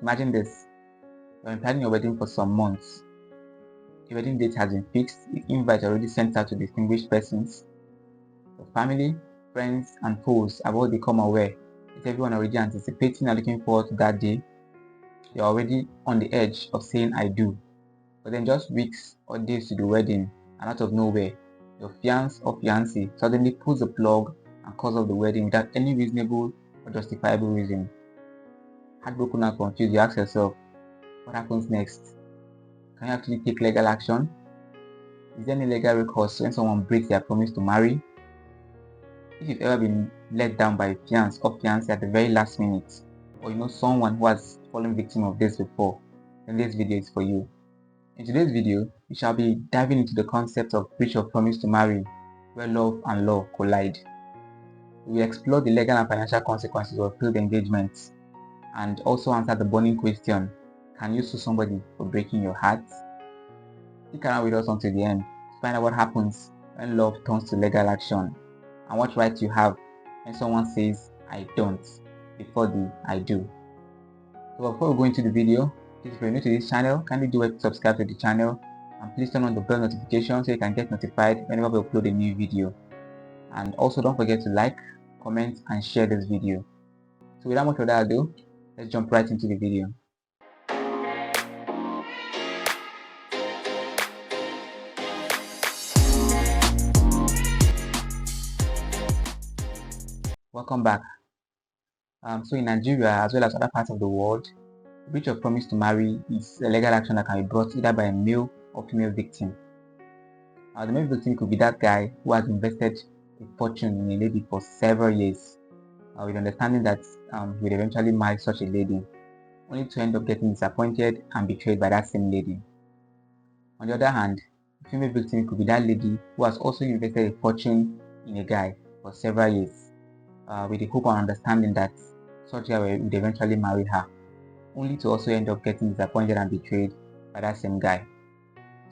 Imagine this: you're planning your wedding for some months. The wedding date has been fixed, the invite already sent out to distinguished persons. Your family, friends, and foes have all become aware, with everyone already anticipating and looking forward to that day. You're already on the edge of saying I do. But then just weeks or days to the wedding, and out of nowhere, your fiance or fiancee suddenly pulls the plug and calls off the wedding without any reasonable or justifiable reason. Heartbroken and confused, you ask yourself, what happens next? Can you actually take legal action? Is there any legal recourse when someone breaks their promise to marry? If you've ever been let down by a fiance or fiancé at the very last minute, or you know someone who has fallen victim of this before, then this video is for you. In today's video, we shall be diving into the concept of breach of promise to marry, where love and law collide. We will explore the legal and financial consequences of failed engagements, and also answer the burning question: can you sue somebody for breaking your heart? Stick around with us until the end to find out what happens when love turns to legal action, and what rights you have when someone says I don't before the I do. So before we go into the video, please, if you're new to this channel, kindly do subscribe to the channel, and please turn on the bell notification so you can get notified whenever we upload a new video. And also don't forget to like, comment, and share this video. So without much further ado, let's jump right into the video. Welcome back. So in Nigeria, as well as other parts of the world, breach of promise to marry is a legal action that can be brought either by a male or female victim. The male victim could be that guy who has invested a fortune in a lady for several years, with understanding that he would eventually marry such a lady, only to end up getting disappointed and betrayed by that same lady. On the other hand, the female victim could be that lady who has also invested a fortune in a guy for several years, with the hope and understanding that such guy would eventually marry her, only to also end up getting disappointed and betrayed by that same guy.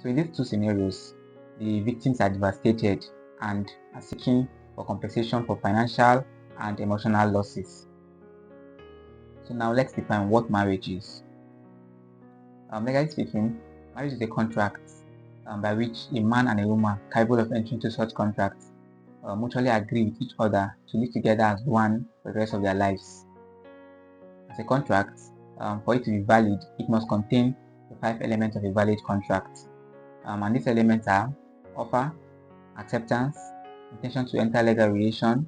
So in these two scenarios, the victims are devastated and are seeking for compensation for financial and emotional losses. So now let's define what marriage is. Legally speaking, marriage is a contract by which a man and a woman capable of entering into such contracts mutually agree with each other to live together as one for the rest of their lives. As a contract, for it to be valid, it must contain the 5 elements of a valid contract. And these elements are offer, acceptance, intention to enter legal relation,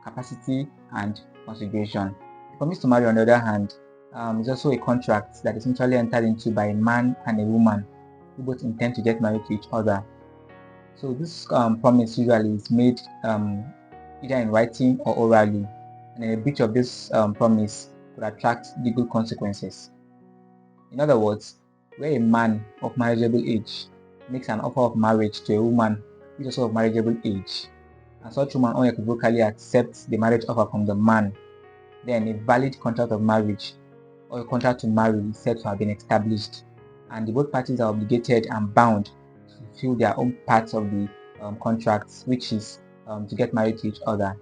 capacity, and consideration. The promise to marry, on the other hand, is also a contract that is mutually entered into by a man and a woman who both intend to get married to each other. So this promise usually is made either in writing or orally, and a breach of this promise could attract legal consequences. In other words, where a man of marriageable age makes an offer of marriage to a woman who is also of marriageable age, and such woman unequivocally accepts the marriage offer from the man, then a valid contract of marriage or a contract to marry is said to have been established, and the both parties are obligated and bound to fulfill their own parts of the contracts, which is to get married to each other.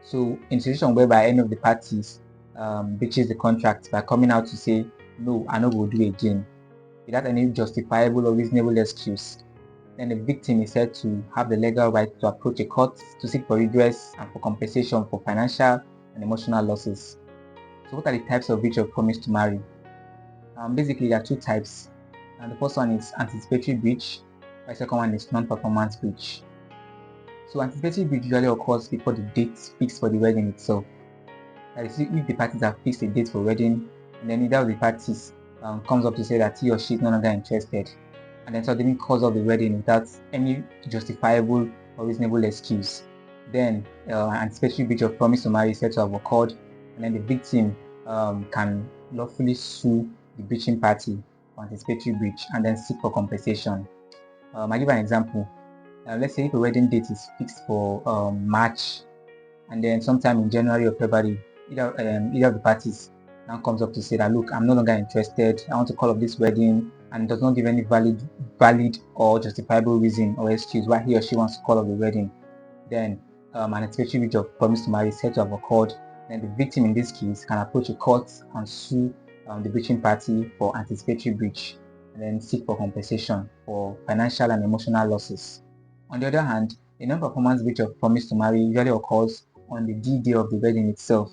So in a situation whereby any of the parties breaches the contract by coming out to say, no, I know we'll do again, without any justifiable or reasonable excuse, then the victim is said to have the legal right to approach a court to seek for redress and for compensation for financial and emotional losses. So what are the types of breach of promise to marry? Basically, there are 2 types. And the first one is anticipatory breach, while the second one is non-performance breach. So anticipatory breach usually occurs before the date fixed for the wedding itself. That is, if the parties have fixed a date for wedding, and then either of the parties comes up to say that he or she is no longer interested, and then suddenly calls off the wedding without any justifiable or reasonable excuse, then anticipatory breach of promise to marry is said to have occurred, and then the victim can lawfully sue the breaching party for anticipatory breach and then seek for compensation. I'll give an example. Let's say if a wedding date is fixed for March, and then sometime in January or February, either of the parties now comes up to say that, look, I'm no longer interested, I want to call off this wedding, and does not give any valid or justifiable reason or excuse why he or she wants to call off the wedding, then an anticipatory breach of promise to marry is said to have occurred. Then the victim in this case can approach a court and sue the breaching party for anticipatory breach, and then seek for compensation for financial and emotional losses. On the other hand, a non-performance breach of promise to marry usually occurs on the D-day of the wedding itself.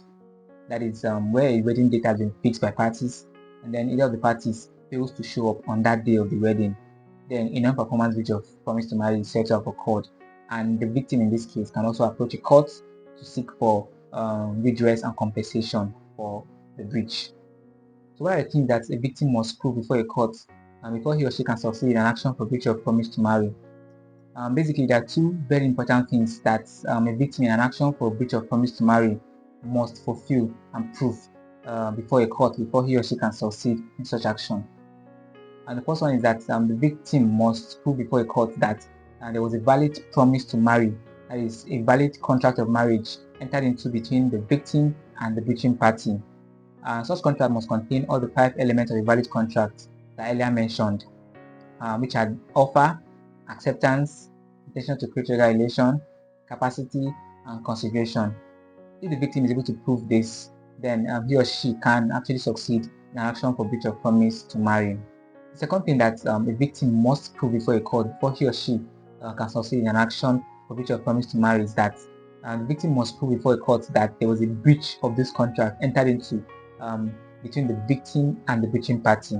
That is where a wedding date has been fixed by parties, and then either of the parties fails to show up on that day of the wedding. Then a non-performance breach of promise to marry is said to have occurred, and the victim in this case can also approach a court to seek for redress and compensation for the breach. So what I think that a victim must prove before a court and before he or she can succeed in an action for breach of promise to marry. Basically, there are two very important things that a victim in an action for breach of promise to marry must fulfill and prove before a court before he or she can succeed in such action. And the first one is that the victim must prove before a court that there was a valid promise to marry, that is a valid contract of marriage entered into between the victim and the breaching party. Such contract must contain all the 5 elements of a valid contract that I earlier mentioned, which are offer, acceptance, intention to create legal relation, capacity, and consideration. If the victim is able to prove this, then he or she can actually succeed in an action for breach of promise to marry. The second thing that a victim must prove before a court before he or she can succeed in an action for breach of promise to marry is that the victim must prove before a court that there was a breach of this contract entered into between the victim and the breaching party.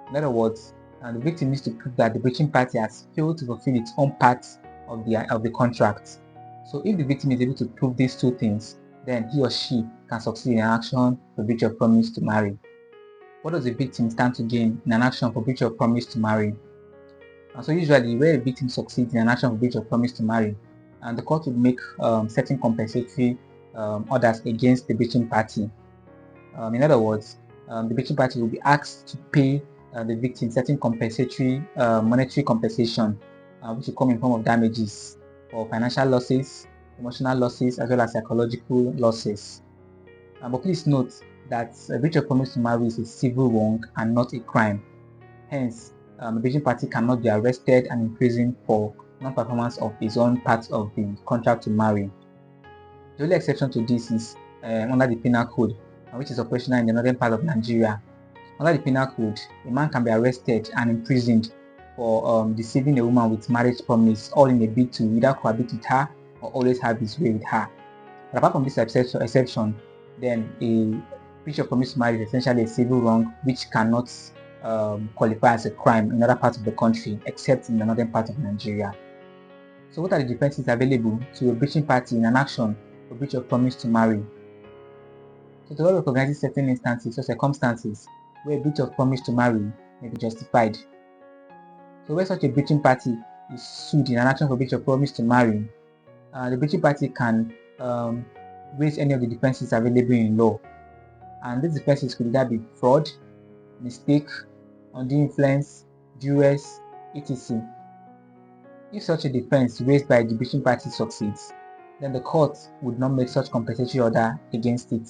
In other words, the victim needs to prove that the breaching party has failed to fulfill its own part of the contract. So if the victim is able to prove these two things, then he or she can succeed in an action for breach of promise to marry. What does the victim stand to gain in an action for breach of promise to marry? So usually where a victim succeeds in an action for breach of promise to marry, and the court will make certain compensatory orders against the breaching party. In other words, the breaching party will be asked to pay the victim certain compensatory monetary compensation, which will come in form of damages for financial losses, emotional losses, as well as psychological losses. But please note that a breach of promise to marry is a civil wrong and not a crime. Hence, the breaching party cannot be arrested and imprisoned for non-performance of his own part of the contract to marry. The only exception to this is under the penal code, which is operational in the northern part of Nigeria. Under the penal code, a man can be arrested and imprisoned for deceiving a woman with marriage promise, all in a bid to either cohabit with her or always have his way with her. But apart from this exception, then a breach of promise to marry is essentially a civil wrong which cannot qualify as a crime in other parts of the country except in the northern part of Nigeria. So what are the defenses available to a breaching party in an action for breach of promise to marry? So the law recognizes certain instances or circumstances where a breach of promise to marry may be justified. So where such a breaching party is sued in an action for breach of promise to marry, the breaching party can raise any of the defenses available in law. And these defenses could either be fraud, mistake, undue influence, duress, etc. If such a defense raised by the breaching party succeeds, then the court would not make such compensatory order against it.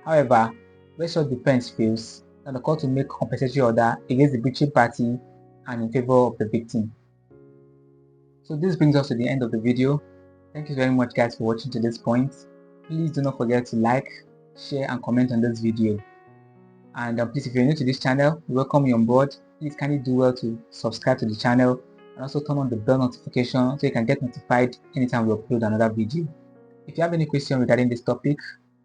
However, where such defense fails, then the court will make compensatory order against the breaching party and in favor of the victim. So this brings us to the end of the video. Thank you very much guys for watching to this point. Please do not forget to like, share and comment on this video. And please, if you're new to this channel, we welcome you on board. Please kindly do well to subscribe to the channel and also turn on the bell notification so you can get notified anytime we upload another video. If you have any question regarding this topic,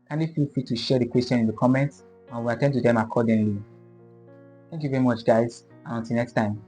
kindly feel free to share the question in the comments and we'll attend to them accordingly. Thank you very much guys, and until next time.